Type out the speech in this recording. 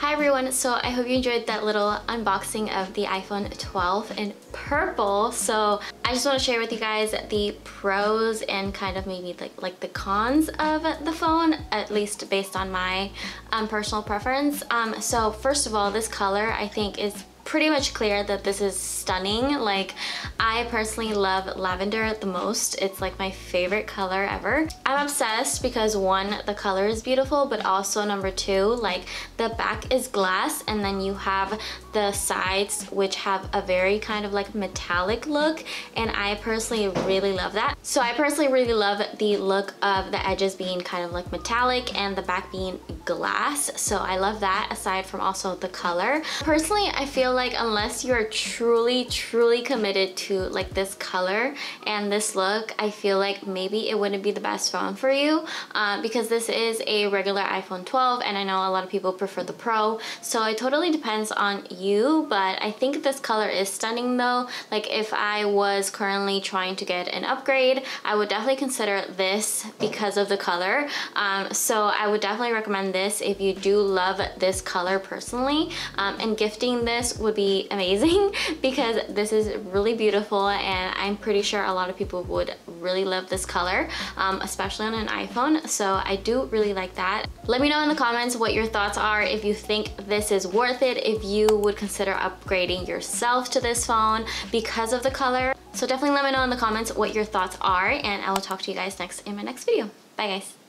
Hi everyone, so I hope you enjoyed that little unboxing of the iPhone 12 in purple. So I just want to share with you guys the pros and kind of maybe like the cons of the phone, at least based on my personal preference. So first of all, this color I think is pretty much clear that this is stunning. Like, I personally love lavender the most. It's like my favorite color ever. I'm obsessed because one, the color is beautiful, but also number two, like the back is glass and then you have the sides which have a very kind of like metallic look, and I personally really love that. So I personally really love the look of the edges being kind of like metallic and the back being glass. So I love that, aside from also the color. Personally, I feel like unless you're truly committed to like this color and this look, I feel like maybe it wouldn't be the best phone for you, because this is a regular iPhone 12 and I know a lot of people prefer the Pro, so it totally depends on you. But I think this color is stunning though. Like, if I was currently trying to get an upgrade, I would definitely consider this because of the color. So I would definitely recommend this if you do love this color personally, and gifting this would be amazing because this is really beautiful and I'm pretty sure a lot of people would really love this color, especially on an iPhone. So I do really like that. Let me know in the comments what your thoughts are, if you think this is worth it, if you would consider upgrading yourself to this phone because of the color. So definitely let me know in the comments what your thoughts are, and I will talk to you guys next in my next video. Bye guys.